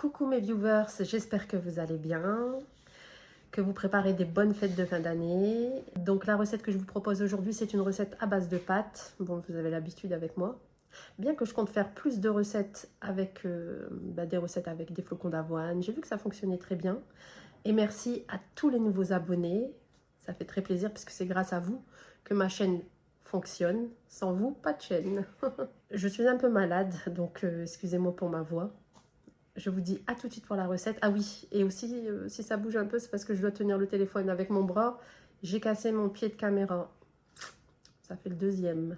Coucou mes viewers, j'espère que vous allez bien, que vous préparez des bonnes fêtes de fin d'année. Donc la recette que je vous propose aujourd'hui, c'est une recette à base de pâtes. Bon, vous avez l'habitude avec moi. Bien que je compte faire plus de recettes avec des recettes avec des flocons d'avoine. J'ai vu que ça fonctionnait très bien. Et merci à tous les nouveaux abonnés. Ça fait très plaisir puisque c'est grâce à vous que ma chaîne fonctionne. Sans vous, pas de chaîne. Je suis un peu malade, donc excusez-moi pour ma voix. Je vous dis à tout de suite pour la recette. Ah oui, et aussi, si ça bouge un peu, c'est parce que je dois tenir le téléphone avec mon bras. J'ai cassé mon pied de caméra. Ça fait le deuxième.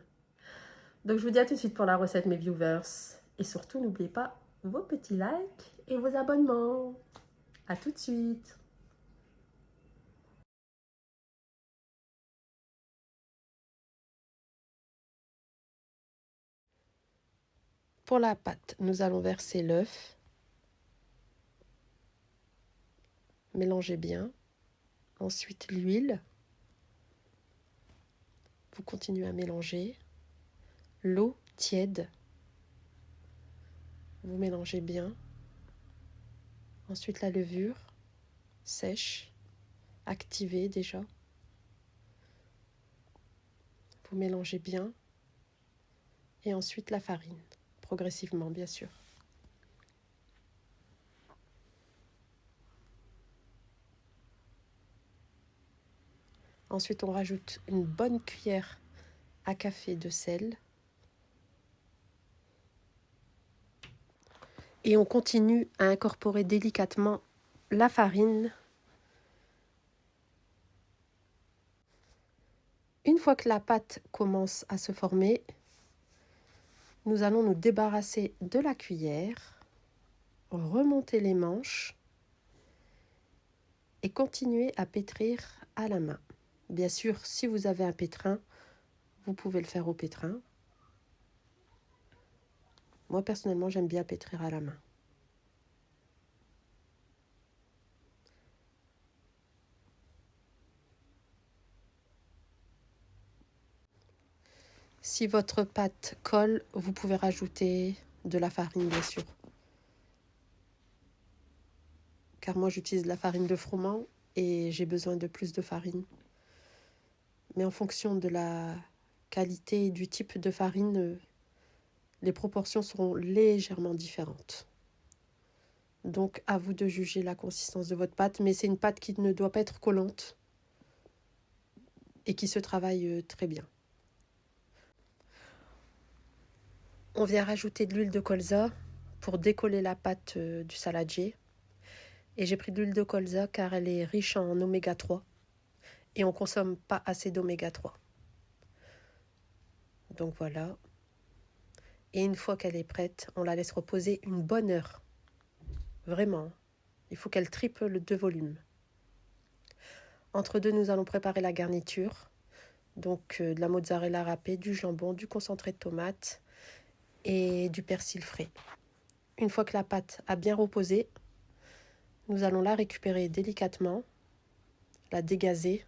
Donc, je vous dis à tout de suite pour la recette, mes viewers. Et surtout, n'oubliez pas vos petits likes et vos abonnements. À tout de suite. Pour la pâte, nous allons verser l'œuf. Mélangez bien. Ensuite, l'huile. Vous continuez à mélanger. L'eau tiède. Vous mélangez bien. Ensuite, la levure sèche, activée déjà. Vous mélangez bien. Et ensuite, la farine, progressivement, bien sûr. Ensuite, on rajoute une bonne cuillère à café de sel. Et on continue à incorporer délicatement la farine. Une fois que la pâte commence à se former, nous allons nous débarrasser de la cuillère, remonter les manches et continuer à pétrir à la main. Bien sûr, si vous avez un pétrin, vous pouvez le faire au pétrin. Moi, personnellement, j'aime bien pétrir à la main. Si votre pâte colle, vous pouvez rajouter de la farine, bien sûr. Car moi, j'utilise de la farine de froment et j'ai besoin de plus de farine. Mais en fonction de la qualité et du type de farine, les proportions seront légèrement différentes. Donc, à vous de juger la consistance de votre pâte. Mais c'est une pâte qui ne doit pas être collante et qui se travaille très bien. On vient rajouter de l'huile de colza pour décoller la pâte du saladier. Et j'ai pris de l'huile de colza car elle est riche en oméga 3 et on ne consomme pas assez d'oméga 3. Donc voilà. Et une fois qu'elle est prête, on la laisse reposer une bonne heure. Vraiment. Il faut qu'elle triple de volume. Entre deux, nous allons préparer la garniture. Donc de la mozzarella râpée, du jambon, du concentré de tomate et du persil frais. Une fois que la pâte a bien reposé, nous allons la récupérer délicatement, la dégazer,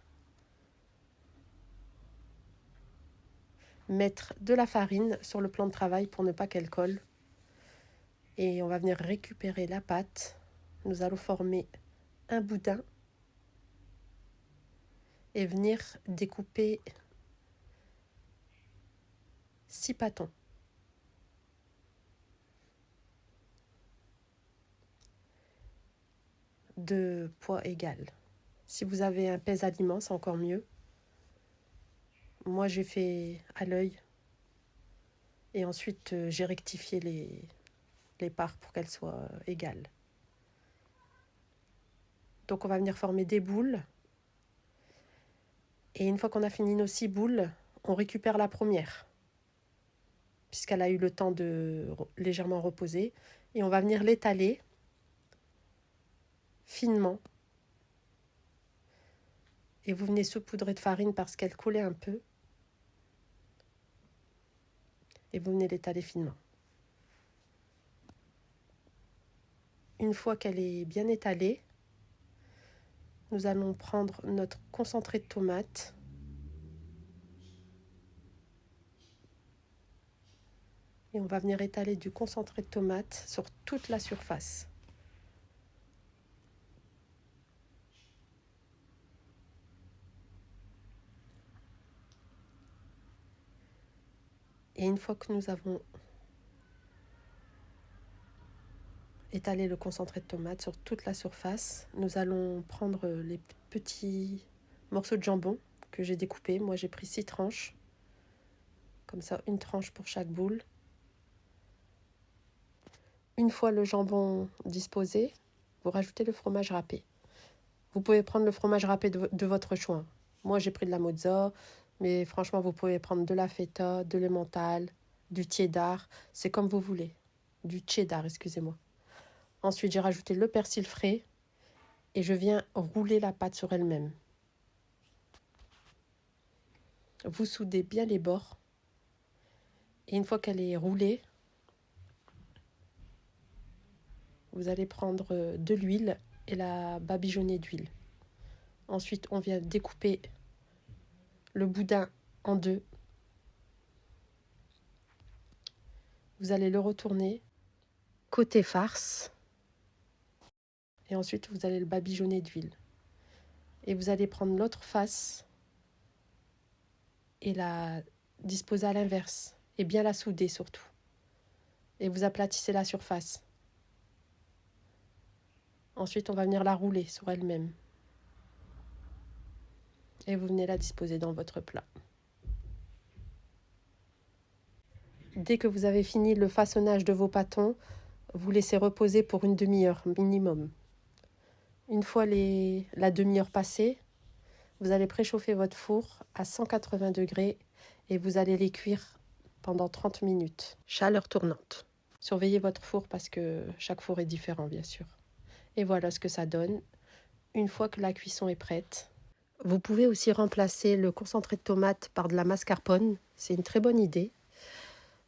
mettre de la farine sur le plan de travail pour ne pas qu'elle colle. Et on va venir récupérer la pâte. Nous allons former un boudin et venir découper 6 pâtons. De poids égal. Si vous avez un pèse-aliments, c'est encore mieux. Moi, j'ai fait à l'œil. Et ensuite, j'ai rectifié les parts pour qu'elles soient égales. Donc, on va venir former des boules. Et une fois qu'on a fini nos 6 boules, on récupère la première, puisqu'elle a eu le temps de légèrement reposer. Et on va venir l'étaler finement. Et vous venez saupoudrer de farine parce qu'elle collait un peu. Et vous venez l'étaler finement. Une fois qu'elle est bien étalée, nous allons prendre notre concentré de tomate. Et on va venir étaler du concentré de tomate sur toute la surface. Et une fois que nous avons étalé le concentré de tomate sur toute la surface, nous allons prendre les petits morceaux de jambon que j'ai découpés. Moi, j'ai pris 6 tranches. Comme ça, une tranche pour chaque boule. Une fois le jambon disposé, vous rajoutez le fromage râpé. Vous pouvez prendre le fromage râpé de votre choix. Moi, j'ai pris de la mozza, mais franchement, vous pouvez prendre de la feta, de l'emmental, du cheddar. C'est comme vous voulez. Du cheddar, excusez-moi. Ensuite, j'ai rajouté le persil frais et je viens rouler la pâte sur elle-même. Vous soudez bien les bords. Et une fois qu'elle est roulée, vous allez prendre de l'huile et la badigeonner d'huile. Ensuite, on vient découper le boudin en deux. Vous allez le retourner côté farce. Et ensuite, vous allez le badigeonner d'huile. Et vous allez prendre l'autre face et la disposer à l'inverse. Et bien la souder surtout. Et vous aplatissez la surface. Ensuite, on va venir la rouler sur elle-même. Et vous venez la disposer dans votre plat. Dès que vous avez fini le façonnage de vos pâtons, vous laissez reposer pour une demi-heure minimum. Une fois la demi-heure passée, vous allez préchauffer votre four à 180 degrés et vous allez les cuire pendant 30 minutes. Chaleur tournante. Surveillez votre four parce que chaque four est différent, bien sûr. Et voilà ce que ça donne une fois que la cuisson est prête. Vous pouvez aussi remplacer le concentré de tomate par de la mascarpone. C'est une très bonne idée.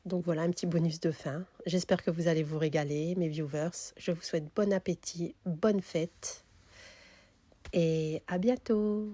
Donc voilà, un petit bonus de fin. J'espère que vous allez vous régaler, mes viewers. Je vous souhaite bon appétit, bonne fête et à bientôt.